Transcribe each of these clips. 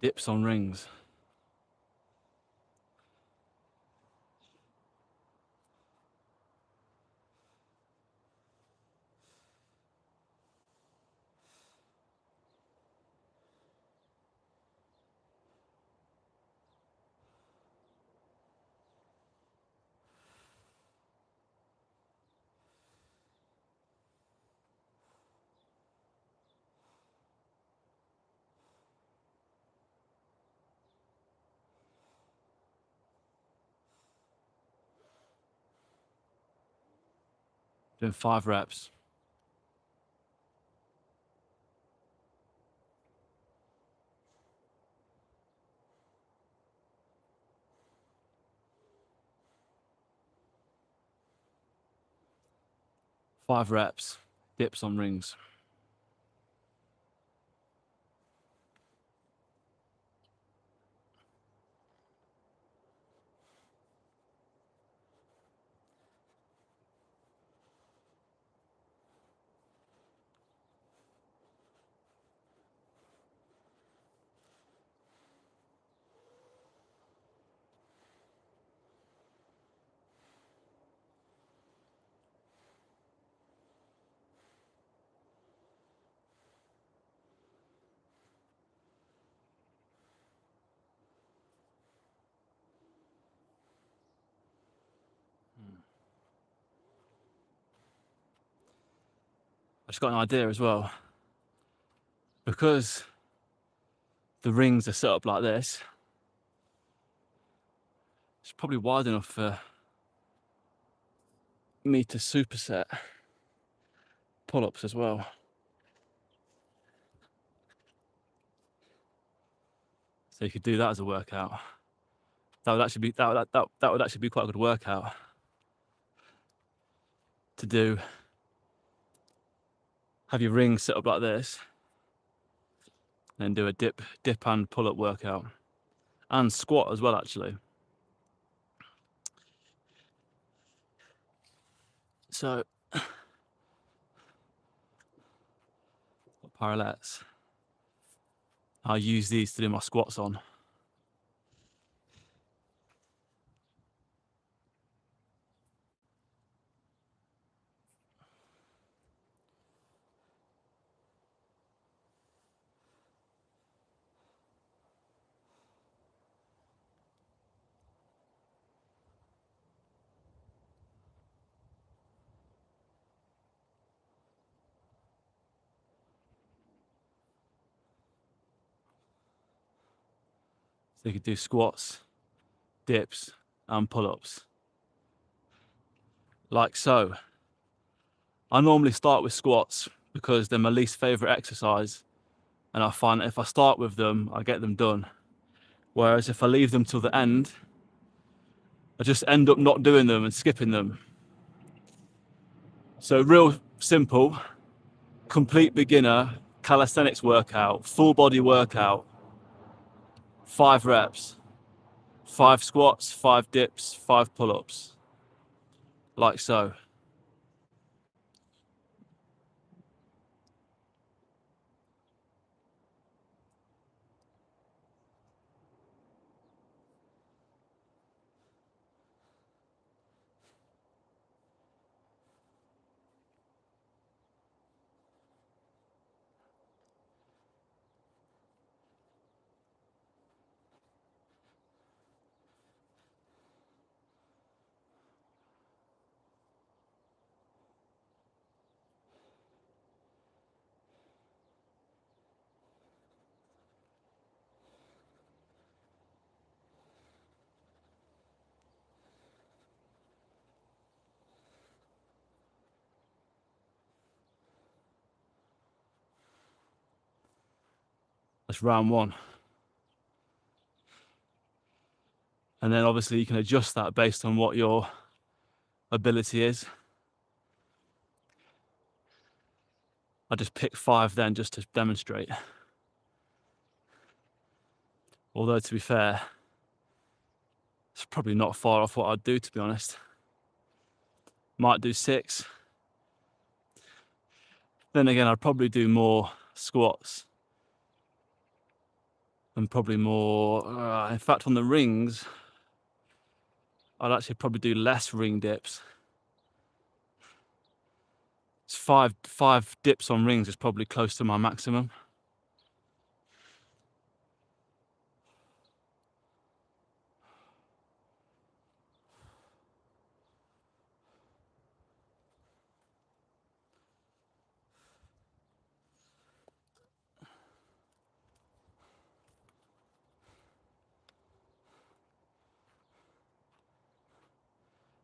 Dips on rings. Doing 5 reps. Five reps, dips on rings. I just got an idea as well. Because the rings are set up like this, it's probably wide enough for me to superset pull-ups as well. So you could do that as a workout. That would actually be quite a good workout to do. Have your rings set up like this, and do a dip and pull-up workout, and squat as well actually. So parallettes, I'll use these to do my squats on. So you could do squats, dips, and pull-ups. Like so. I normally start with squats because they're my least favorite exercise. And I find if I start with them, I get them done. Whereas if I leave them till the end, I just end up not doing them and skipping them. So real simple, complete beginner calisthenics workout, full body workout, 5 reps, 5 squats, 5 dips, 5 pull-ups, like so. That's round 1. And then obviously you can adjust that based on what your ability is. I just picked 5 then just to demonstrate. Although to be fair, it's probably not far off what I'd do, to be honest. Might do 6. Then again, I'd probably do more squats and probably more. In fact, on the rings, I'd actually probably do less ring dips. It's five dips on rings is probably close to my maximum.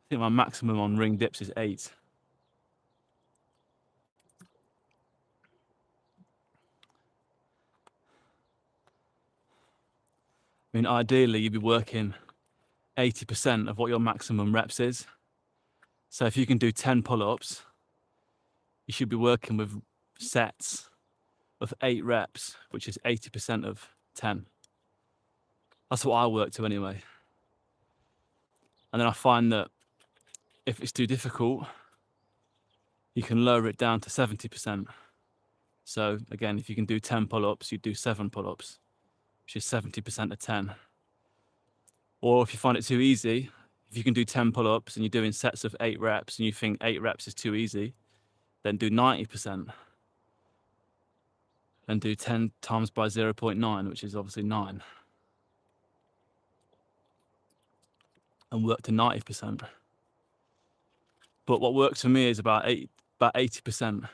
I think my maximum on ring dips is 8. I mean, ideally, you'd be working 80% of what your maximum reps is. So if you can do 10 pull-ups, you should be working with sets of 8 reps, which is 80% of 10. That's what I work to anyway. And then I find that if it's too difficult, you can lower it down to 70%. So again, if you can do 10 pull-ups, you do 7 pull-ups, which is 70% of 10. Or if you find it too easy, if you can do 10 pull-ups and you're doing sets of 8 reps and you think 8 reps is too easy, then do 90% and do 10 times by 0.9, which is obviously 9. And work to 90%. But what works for me is about 80%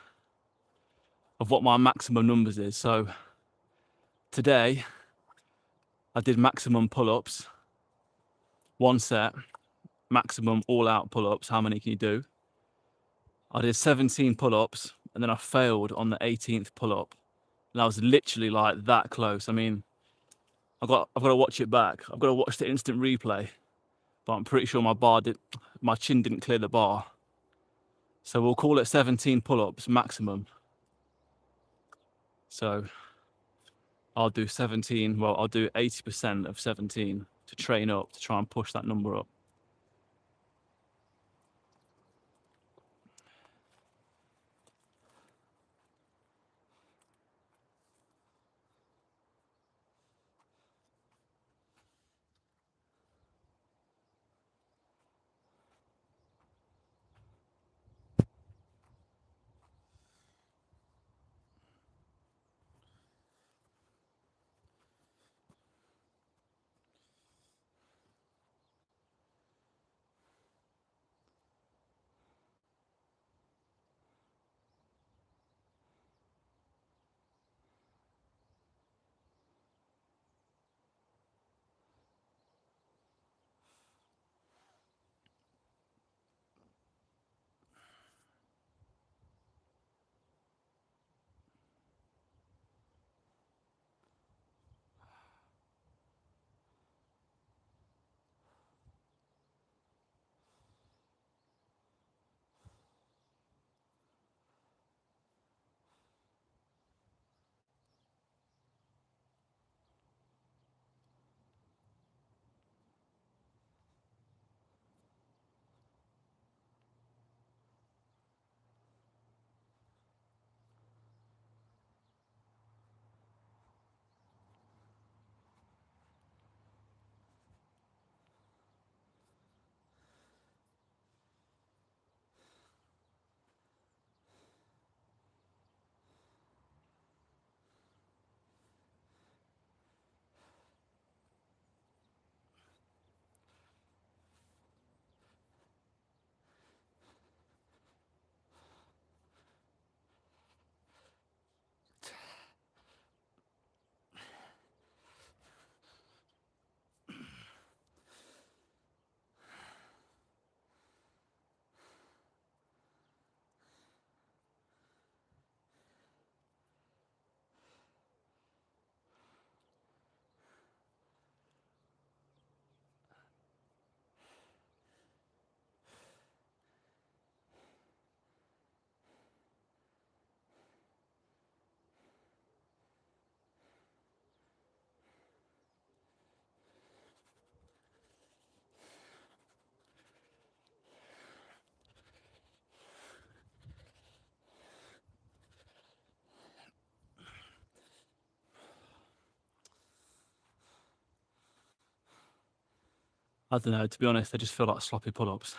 of what my maximum numbers is. So today I did maximum pull-ups, 1 set, maximum all-out pull-ups. How many can you do? I did 17 pull-ups and then I failed on the 18th pull-up. And I was literally like that close. I mean, I've got to watch it back. I've got to watch the instant replay, but I'm pretty sure my chin didn't clear the bar. So we'll call it 17 pull-ups maximum. So I'll do 17, well, I'll do 80% of 17 to train up, to try and push that number up. I don't know, to be honest, they just feel like sloppy pull-ups.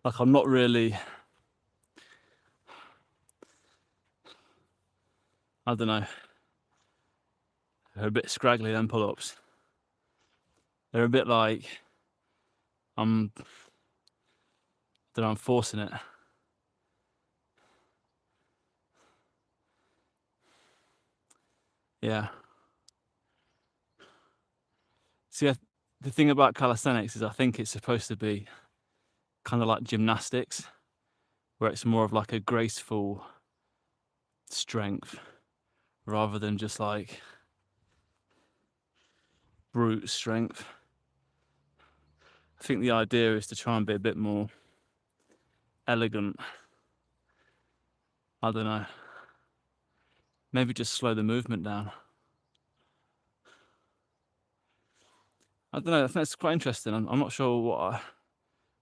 Like I'm not really, I don't know, they're a bit scraggly, them pull-ups. They're a bit like, I don't know, I'm forcing it. Yeah. See, the thing about calisthenics is I think it's supposed to be kind of like gymnastics, where it's more of like a graceful strength rather than just like brute strength. I think the idea is to try and be a bit more elegant. I don't know. Maybe just slow the movement down. I don't know. I think it's quite interesting. I'm not sure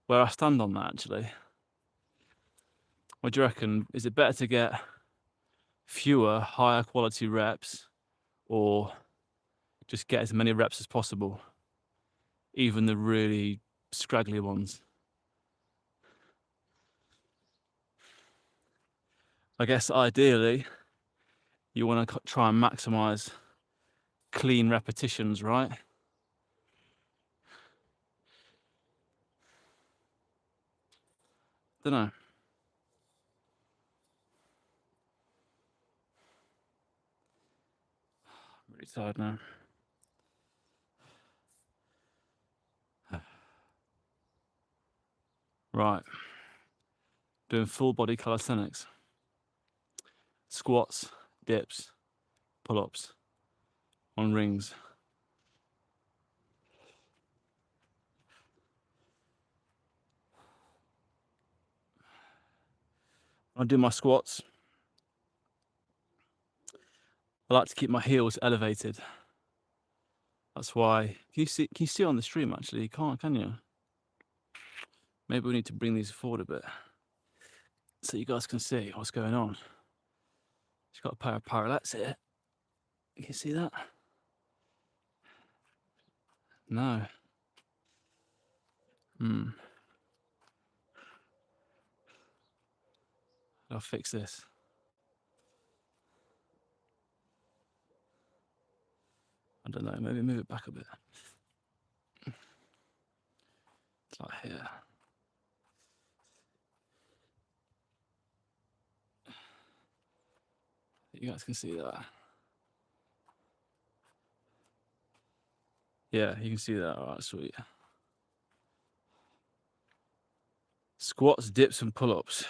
where I stand on that actually. What do you reckon? Is it better to get fewer, higher quality reps, or just get as many reps as possible, even the really scraggly ones? I guess ideally, you want to try and maximize clean repetitions, right? Don't know. I'm really tired now. Right. Doing full body calisthenics. Squats, dips, pull-ups on rings. When I do my squats, I like to keep my heels elevated. That's why, can you see on the stream actually? You can't, can you? Maybe we need to bring these forward a bit so you guys can see what's going on. She's got a pair of parallettes here. You can see that? No. I'll fix this. I don't know, maybe move it back a bit. It's like here. You guys can see that. Yeah, you can see that. All right, sweet. Squats, dips, and pull-ups.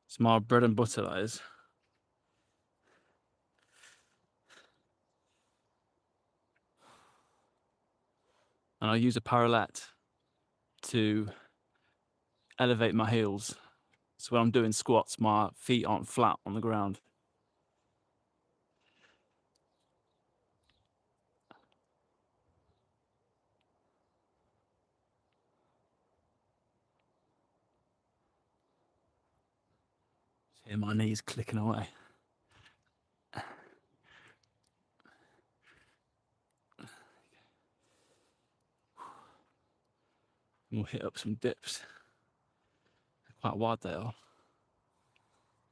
It's my bread and butter, that is. And I use a parallette to elevate my heels. So when I'm doing squats, my feet aren't flat on the ground. Just hear my knees clicking away. We'll hit up some dips. Quite wide they are.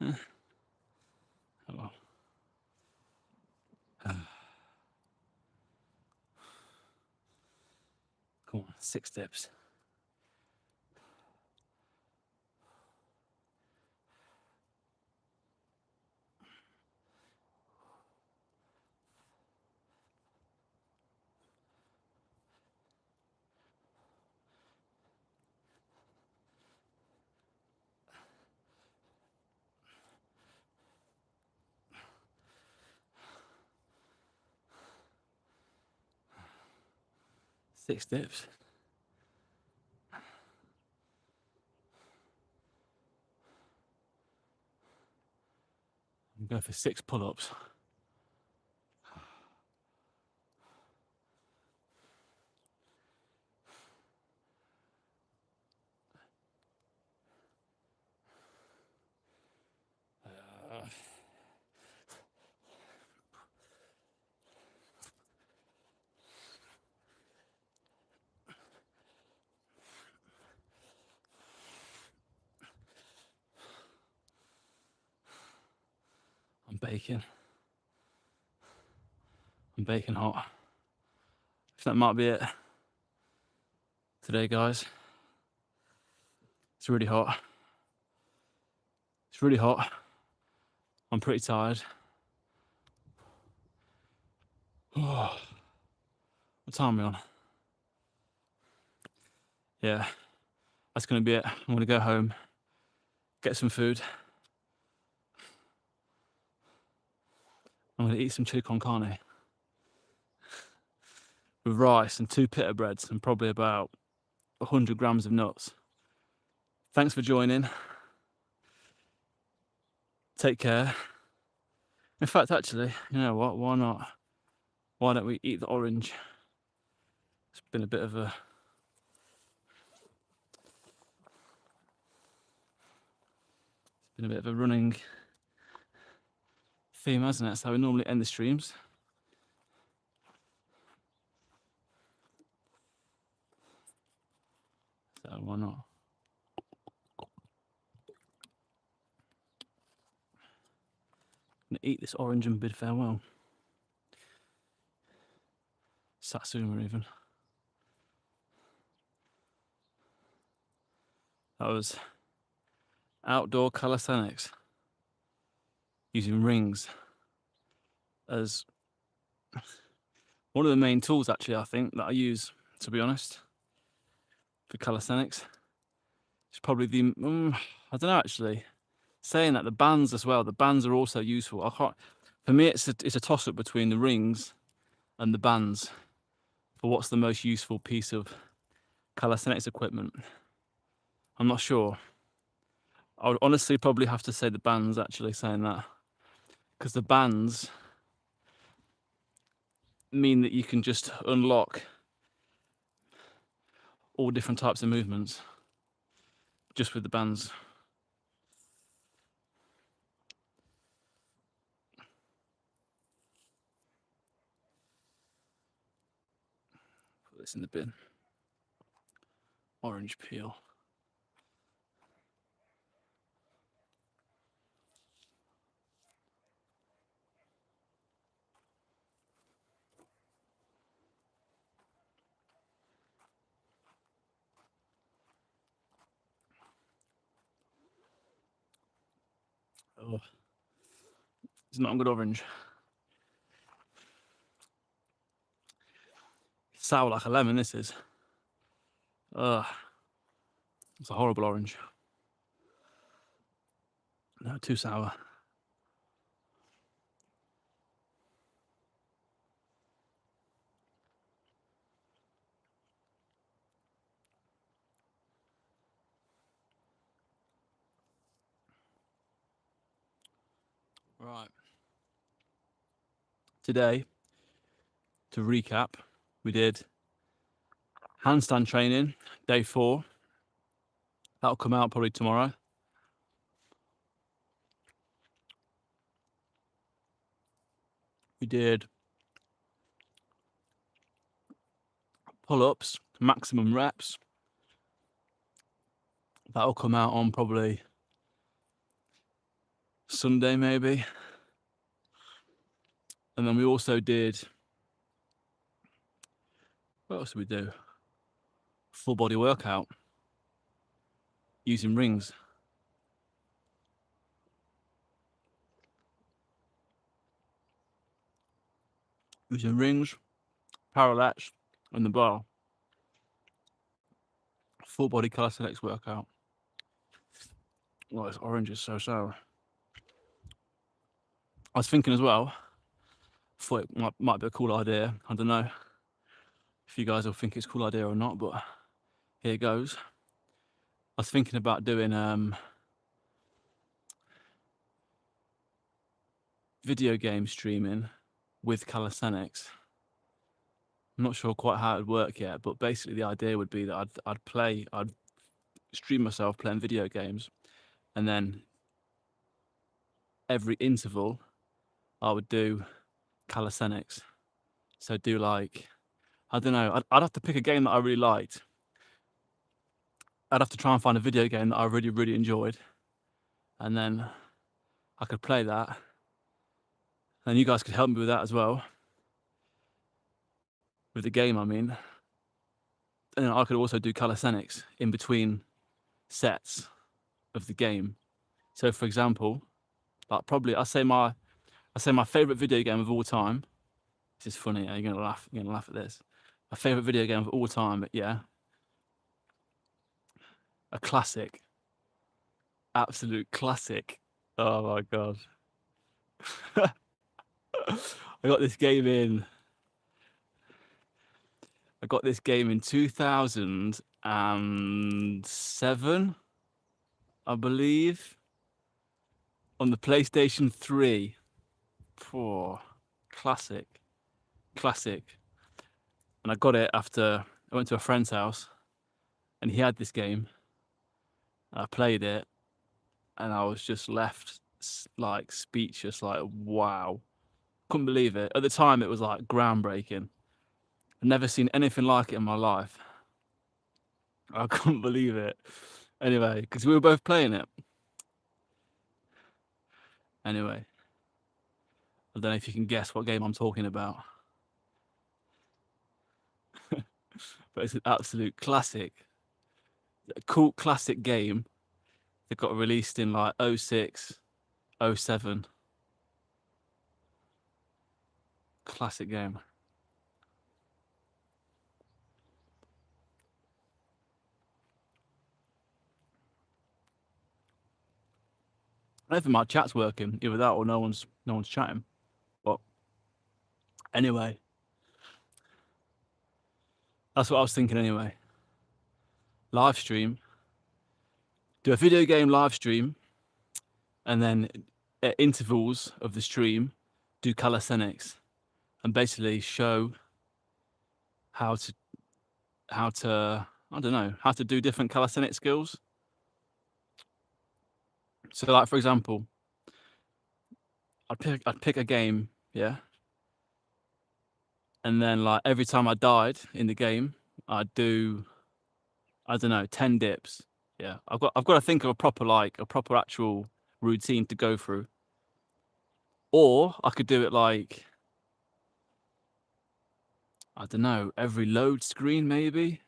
Oh well. Come on, 6 dips. Six dips. I'm going for 6 pull-ups. baking. I'm baking hot. If that might be it today, guys. It's really hot. It's really hot. I'm pretty tired. Oh, what time are we on? Yeah, that's gonna be it. I'm gonna go home, get some food. I'm gonna eat some chili con carne with rice and 2 pita breads and probably about 100 grams of nuts. Thanks for joining. Take care. In fact, actually, you know what? Why not? Why don't we eat the orange? It's been a bit of a running theme, hasn't it? That's how we normally end the streams. So why not? I'm gonna eat this orange and bid farewell. Satsuma even. That was outdoor calisthenics using rings as one of the main tools, actually, I think, that I use, to be honest, for calisthenics. It's probably the, I don't know, actually. Saying that, the bands as well, the bands are also useful. For me, it's a toss-up between the rings and the bands for what's the most useful piece of calisthenics equipment. I'm not sure. I would honestly probably have to say the bands, actually, saying that, because the bands mean that you can just unlock all different types of movements just with the bands. Put this in the bin. Orange peel. Oh, it's not a good orange. Sour like a lemon, this is. Ugh. It's a horrible orange. No, too sour. Right. Today, to recap, we did handstand training, day 4. That'll come out probably tomorrow. We did pull-ups, maximum reps. That'll come out on probably Sunday, maybe. And then we also did, what else did we do? Full body workout using rings. Using rings, parallels, and the bar. Full body calisthenics workout. Oh, this orange is so sour. I was thinking as well, thought it might be a cool idea. I don't know if you guys will think it's a cool idea or not, but here goes. I was thinking about doing video game streaming with calisthenics. I'm not sure quite how it would work yet, but basically the idea would be that I'd stream myself playing video games, and then every interval I would do calisthenics. So do like, I don't know, I'd have to pick a game that I really liked. I'd have to try and find a video game that I really, really enjoyed, and then I could play that, and you guys could help me with that as well. With the game, I mean. And I could also do calisthenics in between sets of the game. So for example, like probably I say my favorite video game of all time. This is funny, yeah? You're gonna laugh at this. My favorite video game of all time, yeah. A classic. Absolute classic. Oh my god. I got this game in 2007, I believe, on the PlayStation 3. Poor classic. And I got it after I went to a friend's house and he had this game. I played it and I was just left like speechless, like, wow. Couldn't believe it. At the time, it was like groundbreaking. I've never seen anything like it in my life. I couldn't believe it. Anyway, because we were both playing it. Anyway, I don't know if you can guess what game I'm talking about. But it's an absolute classic. A cool classic game that got released in like 06, 07. Classic game. I don't think my chat's working, either that or no one's chatting. But anyway, that's what I was thinking anyway. Live stream. Do a video game live stream, and then at intervals of the stream, do calisthenics, and basically show how to I don't know, how to do different calisthenic skills. So like, for example, I'd pick a game, yeah, and then like every time I died in the game, I'd do, I don't know, 10 dips. Yeah, I've got to think of a proper actual routine to go through. Or I could do it like, I don't know, every load screen maybe.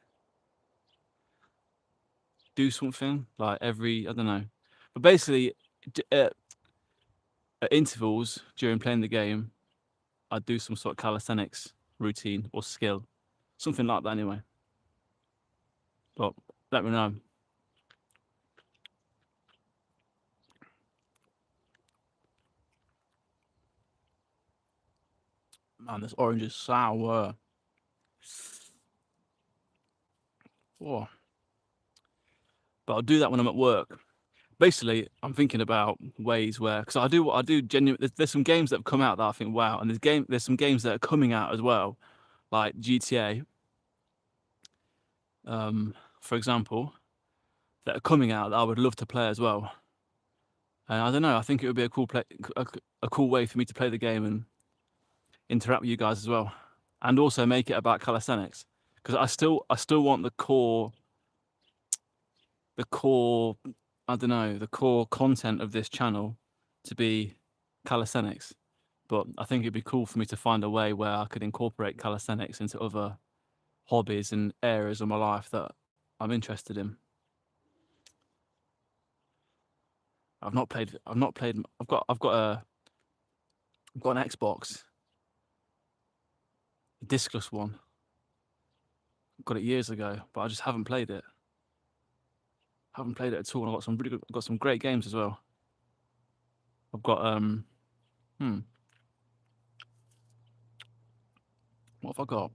Do something like every, I don't know. But basically, at intervals during playing the game, I'd do some sort of calisthenics routine or skill. Something like that anyway. But let me know. Man, this orange is sour. Oh. But I'll do that when I'm at work. Basically, I'm thinking about ways where, because I do genuinely, there's some games that have come out that I think, wow, and there's some games that are coming out as well, like GTA, for example, that are coming out that I would love to play as well. And I don't know, I think it would be a cool way for me to play the game and interact with you guys as well, and also make it about calisthenics, because I still want the core I don't know, the core content of this channel to be calisthenics. But I think it'd be cool for me to find a way where I could incorporate calisthenics into other hobbies and areas of my life that I'm interested in. I've got an Xbox, a discless one. Got it years ago, but I just haven't played it. Haven't played it at all. And I've got some great games as well. I've got what have I got?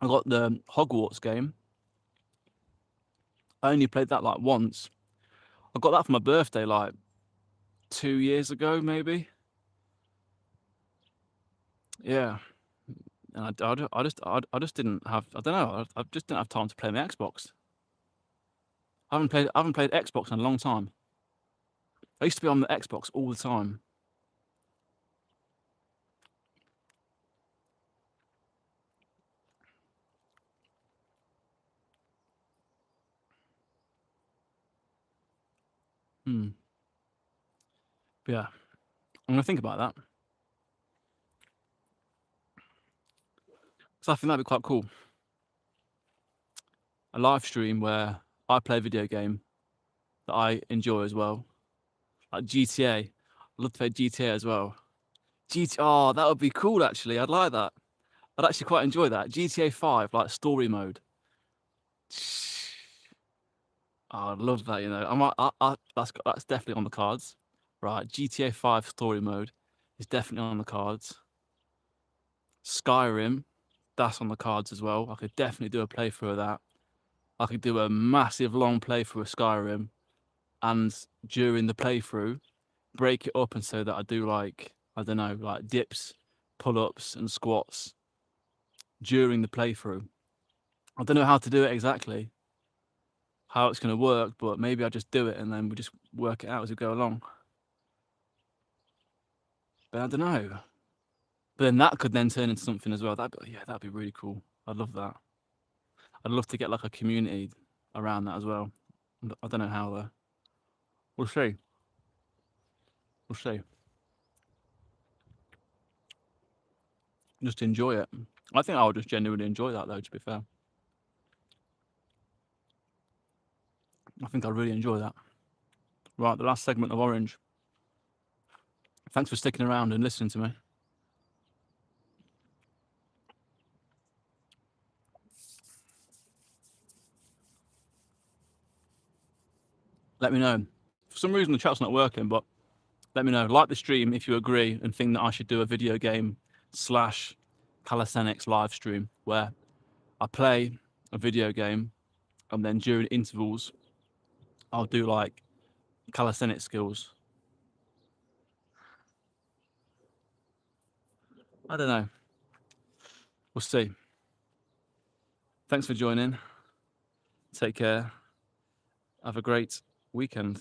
I got the Hogwarts game. I only played that like once. I got that for my birthday like 2 years ago, maybe. Yeah, and I just didn't have. I don't know. I just didn't have time to play my Xbox. I haven't played Xbox in a long time. I used to be on the Xbox all the time. But yeah, I'm gonna think about that. So I think that'd be quite cool. A live stream where I play a video game that I enjoy as well. Like GTA. I'd love to play GTA as well. Oh, that would be cool actually. I'd like that. I'd actually quite enjoy that. GTA 5, like story mode. Oh, I'd love that, you know. That's definitely on the cards. Right, GTA 5 story mode is definitely on the cards. Skyrim, that's on the cards as well. I could definitely do a playthrough of that. I could do a massive long playthrough of Skyrim, and during the playthrough, break it up and so that I do like, I don't know, like dips, pull-ups and squats during the playthrough. I don't know how to do it exactly, how it's going to work, but maybe I just do it and then we just work it out as we go along. But I don't know. But then that could then turn into something as well. That'd be really cool. I'd love that. I'd love to get like a community around that as well. I don't know how though. We'll see. We'll see. Just enjoy it. I think I would just genuinely enjoy that though, to be fair. I think I'd really enjoy that. Right, the last segment of Orange. Thanks for sticking around and listening to me. Let me know. For some reason the chat's not working, but let me know. Like the stream if you agree and think that I should do a video game / calisthenics live stream where I play a video game and then during intervals I'll do like calisthenics skills. I don't know. We'll see. Thanks for joining. Take care. Have a great weekend.